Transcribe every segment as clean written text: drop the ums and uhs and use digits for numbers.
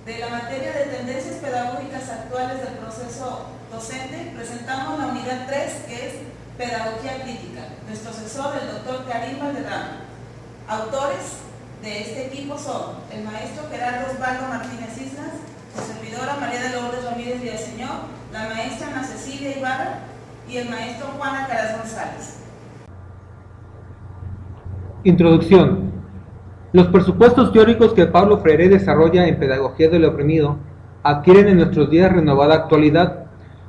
De la materia de tendencias pedagógicas actuales del proceso docente, presentamos la unidad 3, que es Pedagogía Crítica. Nuestro asesor, el doctor Karim Valderrama. Autores de este equipo son el maestro Gerardo Osvaldo Martínez Islas, su servidora María de Lourdes Ramírez Villaseñor, la maestra Ana Cecilia Ibarra y el maestro Juana Caras González. Introducción. Los presupuestos teóricos que Paulo Freire desarrolla en Pedagogía del Oprimido adquieren en nuestros días renovada actualidad.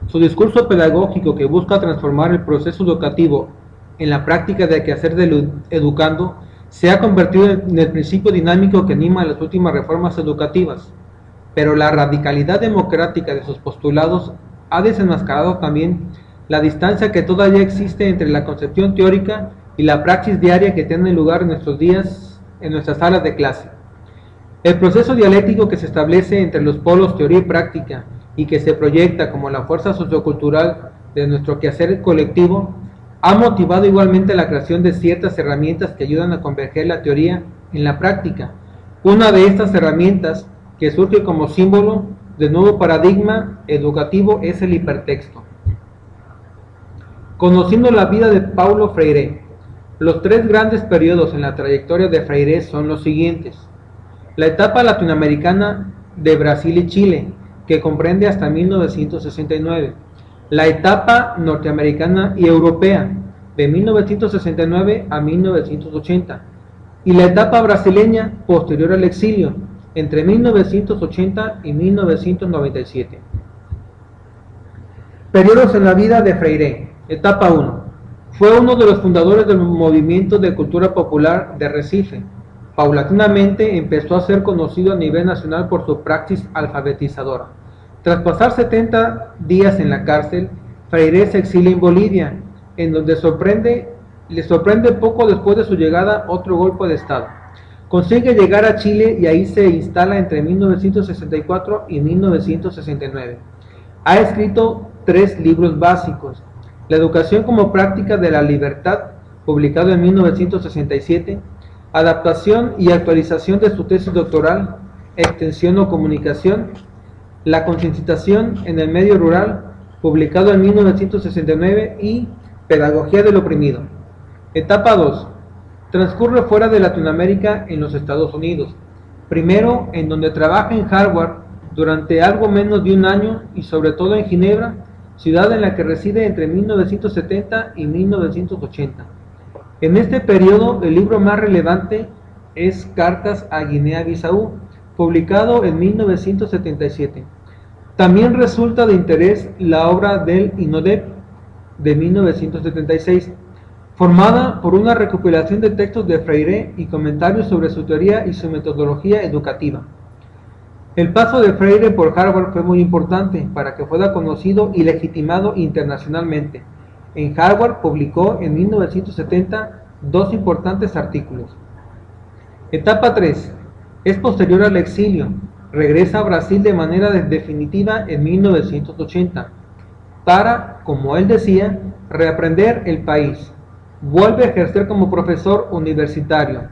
Su discurso pedagógico, que busca transformar el proceso educativo en la práctica de quehacer del educando, se ha convertido en el principio dinámico que anima las últimas reformas educativas. Pero la radicalidad democrática de sus postulados ha desenmascarado también la distancia que todavía existe entre la concepción teórica y la praxis diaria que tiene lugar en nuestros días en nuestras salas de clase. El proceso dialéctico que se establece entre los polos teoría y práctica y que se proyecta como la fuerza sociocultural de nuestro quehacer colectivo ha motivado igualmente la creación de ciertas herramientas que ayudan a converger la teoría en la práctica. Una de estas herramientas que surge como símbolo del nuevo paradigma educativo es el hipertexto. Conociendo la vida de Paulo Freire, los tres grandes periodos en la trayectoria de Freire son los siguientes. La etapa latinoamericana de Brasil y Chile, que comprende hasta 1969. La etapa norteamericana y europea, de 1969 a 1980. Y la etapa brasileña, posterior al exilio, entre 1980 y 1997. Periodos en la vida de Freire. Etapa 1. Fue uno de los fundadores del movimiento de cultura popular de Recife. Paulatinamente empezó a ser conocido a nivel nacional por su praxis alfabetizadora. Tras pasar 70 días en la cárcel, Freire se exilia en Bolivia, en donde le sorprende poco después de su llegada otro golpe de Estado. Consigue llegar a Chile y ahí se instala entre 1964 y 1969. Ha escrito 3 libros básicos: La educación como práctica de la libertad, publicado en 1967, adaptación y actualización de su tesis doctoral, Extensión o Comunicación, La concientización en el medio rural, publicado en 1969, y Pedagogía del Oprimido. Etapa 2. Transcurre fuera de Latinoamérica en los Estados Unidos, primero en donde trabaja en Harvard durante algo menos de un año y sobre todo en Ginebra, ciudad en la que reside entre 1970 y 1980. En este periodo, el libro más relevante es Cartas a Guinea-Bissau, publicado en 1977. También resulta de interés la obra del INODEP de 1976, formada por una recopilación de textos de Freire y comentarios sobre su teoría y su metodología educativa. El paso de Freire por Harvard fue muy importante para que fuera conocido y legitimado internacionalmente. En Harvard publicó en 1970 2 importantes artículos. Etapa 3. Es posterior al exilio. Regresa a Brasil de manera definitiva en 1980 para, como él decía, reaprender el país. Vuelve a ejercer como profesor universitario.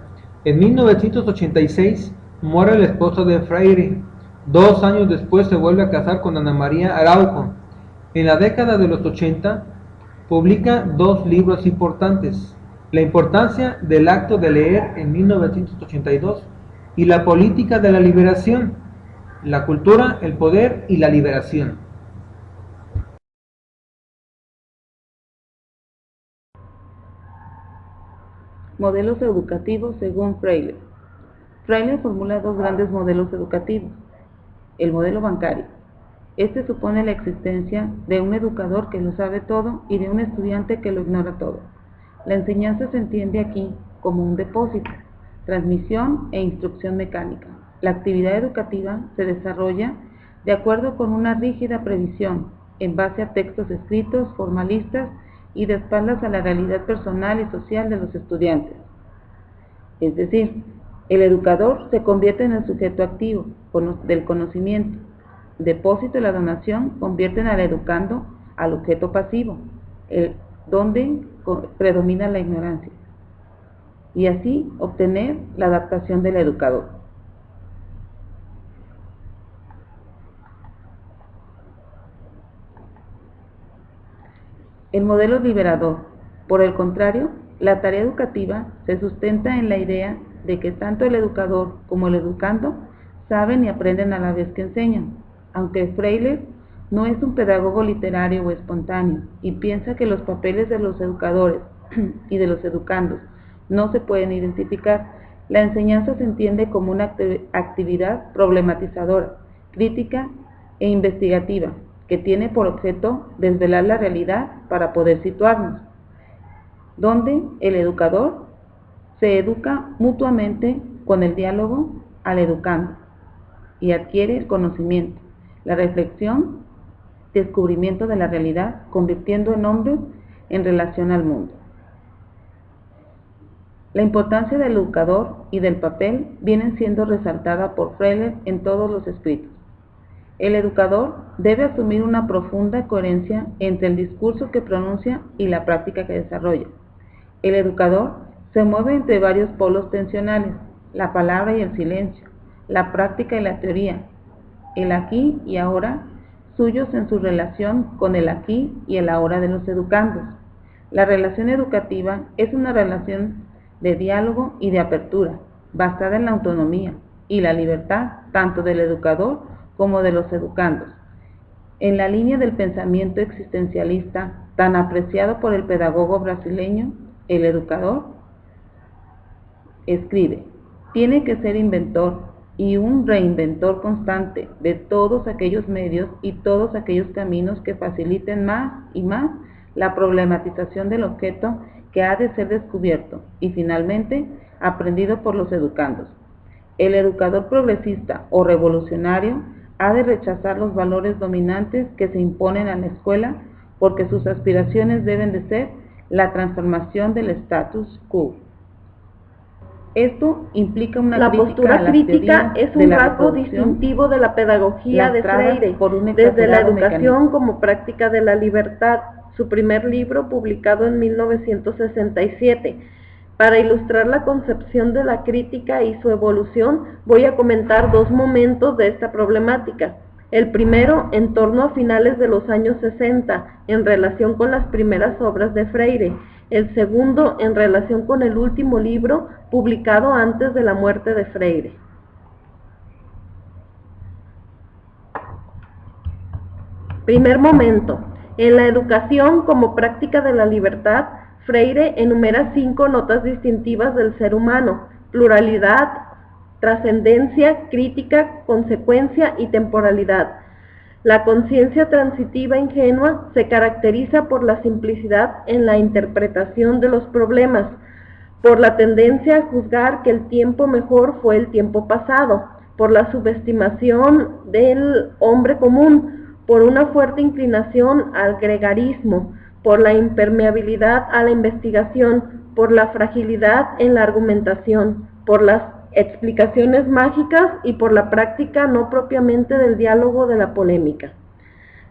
En 1986 muere la esposa de Freire. 2 años después se vuelve a casar con Ana María Araujo. En la década de los 80 publica 2 libros importantes: La importancia del acto de leer en 1982 y La política de la liberación, la cultura, el poder y la liberación. Modelos educativos según Freire. Freire formula 2 grandes modelos educativos. El modelo bancario. Este supone la existencia de un educador que lo sabe todo y de un estudiante que lo ignora todo. La enseñanza se entiende aquí como un depósito, transmisión e instrucción mecánica. La actividad educativa se desarrolla de acuerdo con una rígida previsión, en base a textos escritos, formalistas y de espaldas a la realidad personal y social de los estudiantes. Es decir, el educador se convierte en el sujeto activo del conocimiento. El depósito y la donación convierten al educando al objeto pasivo, donde predomina la ignorancia, y así obtener la adaptación del educador. El modelo liberador. Por el contrario, la tarea educativa se sustenta en la idea de que tanto el educador como el educando saben y aprenden a la vez que enseñan, aunque Freire no es un pedagogo literario o espontáneo y piensa que los papeles de los educadores y de los educandos no se pueden identificar. La enseñanza se entiende como una actividad problematizadora, crítica e investigativa, que tiene por objeto desvelar la realidad para poder situarnos, donde el educador se educa mutuamente con el diálogo al educando y adquiere el conocimiento, la reflexión, descubrimiento de la realidad, convirtiendo en hombres en relación al mundo. La importancia del educador y del papel viene siendo resaltada por Freire en todos los escritos. El educador debe asumir una profunda coherencia entre el discurso que pronuncia y la práctica que desarrolla. El educador se mueve entre varios polos tensionales, la palabra y el silencio, la práctica y la teoría, el aquí y ahora, suyos en su relación con el aquí y el ahora de los educandos. La relación educativa es una relación de diálogo y de apertura, basada en la autonomía y la libertad tanto del educador como de los educandos. En la línea del pensamiento existencialista tan apreciado por el pedagogo brasileño, el educador escribe: tiene que ser inventor y un reinventor constante de todos aquellos medios y todos aquellos caminos que faciliten más y más la problematización del objeto que ha de ser descubierto y finalmente aprendido por los educandos. El educador progresista o revolucionario ha de rechazar los valores dominantes que se imponen a la escuela porque sus aspiraciones deben de ser la transformación del status quo. Esto implica una La crítica postura a las crítica teorías es de un la rasgo reproducción distintivo de la pedagogía de lastradas Freire, por un desde la exagerado educación mecanismo. como práctica de la libertad, su primer libro publicado en 1967. Para ilustrar la concepción de la crítica y su evolución, voy a comentar dos momentos de esta problemática. El primero, en torno a finales de los años 60, en relación con las primeras obras de Freire. El segundo, en relación con el último libro, publicado antes de la muerte de Freire. Primer momento. En la educación como práctica de la libertad, Freire enumera 5 notas distintivas del ser humano: pluralidad, trascendencia, crítica, consecuencia y temporalidad. La conciencia transitiva ingenua se caracteriza por la simplicidad en la interpretación de los problemas, por la tendencia a juzgar que el tiempo mejor fue el tiempo pasado, por la subestimación del hombre común, por una fuerte inclinación al gregarismo, por la impermeabilidad a la investigación, por la fragilidad en la argumentación, por las explicaciones mágicas y por la práctica no propiamente del diálogo de la polémica.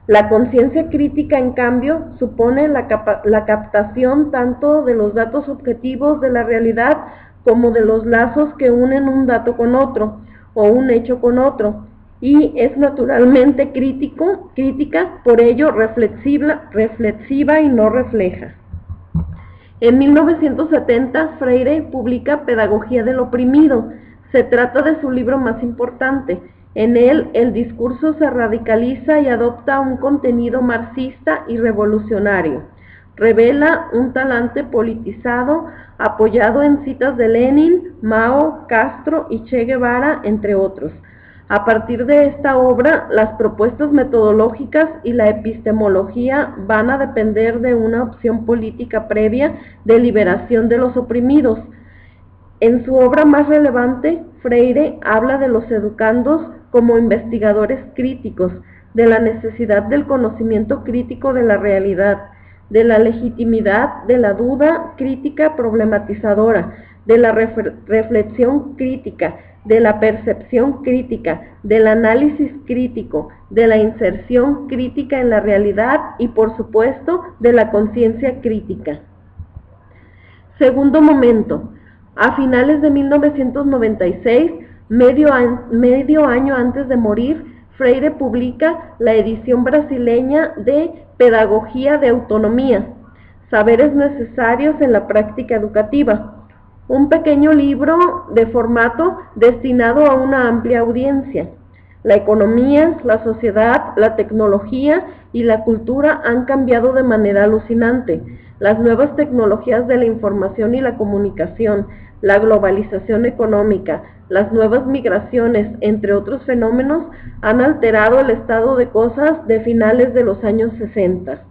La conciencia crítica, en cambio, supone la captación tanto de los datos objetivos de la realidad como de los lazos que unen un dato con otro o un hecho con otro, y es naturalmente crítica, por ello reflexiva y no refleja. En 1970, Freire publica Pedagogía del oprimido. Se trata de su libro más importante. En él, el discurso se radicaliza y adopta un contenido marxista y revolucionario. Revela un talante politizado apoyado en citas de Lenin, Mao, Castro y Che Guevara, entre otros. A partir de esta obra, las propuestas metodológicas y la epistemología van a depender de una opción política previa de liberación de los oprimidos. En su obra más relevante, Freire habla de los educandos como investigadores críticos, de la necesidad del conocimiento crítico de la realidad, de la legitimidad de la duda crítica problematizadora, de la reflexión crítica, de la percepción crítica, del análisis crítico, de la inserción crítica en la realidad y, por supuesto, de la conciencia crítica. Segundo momento. A finales de 1996, medio año antes de morir, Freire publica la edición brasileña de Pedagogía de autonomía, saberes necesarios en la práctica educativa. Un pequeño libro de formato destinado a una amplia audiencia. La economía, la sociedad, la tecnología y la cultura han cambiado de manera alucinante. Las nuevas tecnologías de la información y la comunicación, la globalización económica, las nuevas migraciones, entre otros fenómenos, han alterado el estado de cosas de finales de los años 60,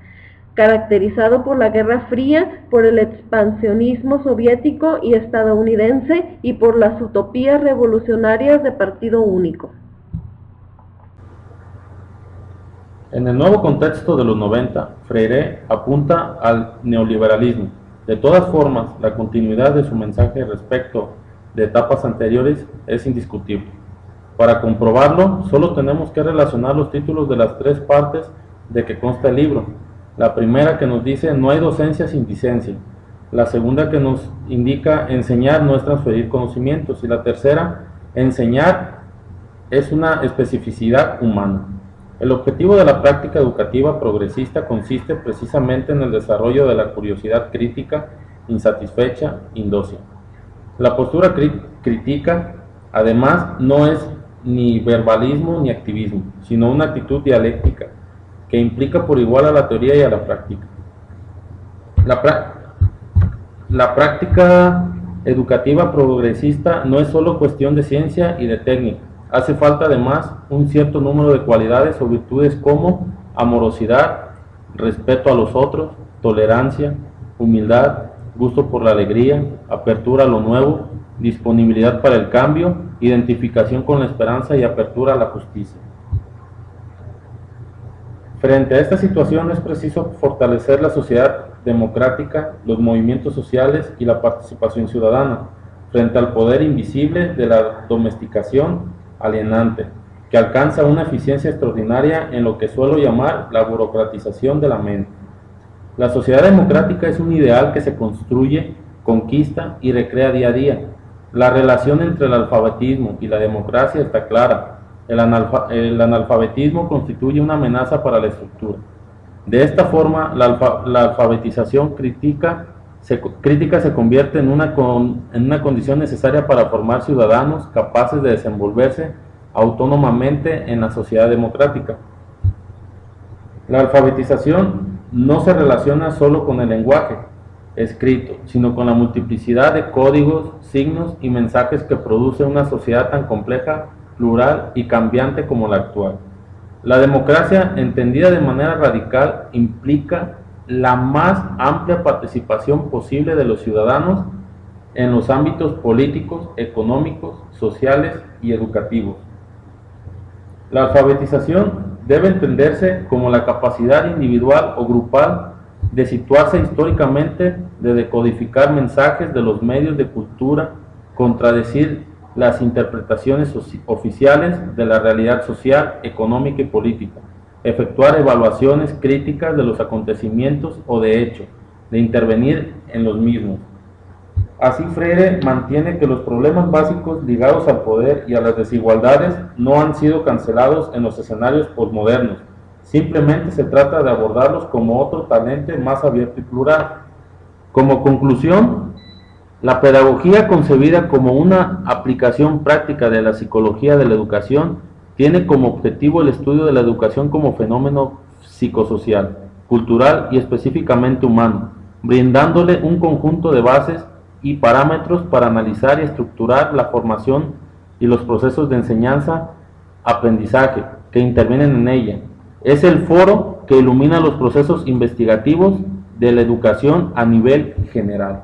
caracterizado por la Guerra Fría, por el expansionismo soviético y estadounidense y por las utopías revolucionarias de partido único. En el nuevo contexto de los 90, Freire apunta al neoliberalismo. De todas formas, la continuidad de su mensaje respecto de etapas anteriores es indiscutible. Para comprobarlo, solo tenemos que relacionar los títulos de las tres partes de que consta el libro. La primera, que nos dice no hay docencia sin licencia. La segunda, que nos indica enseñar no es transferir conocimientos. Y la tercera, enseñar es una especificidad humana. El objetivo de la práctica educativa progresista consiste precisamente en el desarrollo de la curiosidad crítica insatisfecha, indocia. La postura crítica, además, no es ni verbalismo ni activismo, sino una actitud dialéctica que implica por igual a la teoría y a la práctica. La práctica educativa progresista no es solo cuestión de ciencia y de técnica. Hace falta además un cierto número de cualidades o virtudes como amorosidad, respeto a los otros, tolerancia, humildad, gusto por la alegría, apertura a lo nuevo, disponibilidad para el cambio, identificación con la esperanza y apertura a la justicia. Frente a esta situación es preciso fortalecer la sociedad democrática, los movimientos sociales y la participación ciudadana, frente al poder invisible de la domesticación alienante, que alcanza una eficiencia extraordinaria en lo que suelo llamar la burocratización de la mente. La sociedad democrática es un ideal que se construye, conquista y recrea día a día. La relación entre el alfabetismo y la democracia está clara. El analfabetismo constituye una amenaza para la estructura. De esta forma, la alfabetización crítica se convierte en una condición necesaria para formar ciudadanos capaces de desenvolverse autónomamente en la sociedad democrática. La alfabetización no se relaciona solo con el lenguaje escrito, sino con la multiplicidad de códigos, signos y mensajes que produce una sociedad tan compleja, plural y cambiante como la actual. La democracia, entendida de manera radical, implica la más amplia participación posible de los ciudadanos en los ámbitos políticos, económicos, sociales y educativos. La alfabetización debe entenderse como la capacidad individual o grupal de situarse históricamente, de decodificar mensajes de los medios de cultura, contradecir las interpretaciones oficiales de la realidad social, económica y política, efectuar evaluaciones críticas de los acontecimientos o de hecho, de intervenir en los mismos. Así Freire mantiene que los problemas básicos ligados al poder y a las desigualdades no han sido cancelados en los escenarios posmodernos, simplemente se trata de abordarlos como otro talante más abierto y plural. Como conclusión, la pedagogía concebida como una aplicación práctica de la psicología de la educación tiene como objetivo el estudio de la educación como fenómeno psicosocial, cultural y específicamente humano, brindándole un conjunto de bases y parámetros para analizar y estructurar la formación y los procesos de enseñanza-aprendizaje que intervienen en ella. Es el foro que ilumina los procesos investigativos de la educación a nivel general.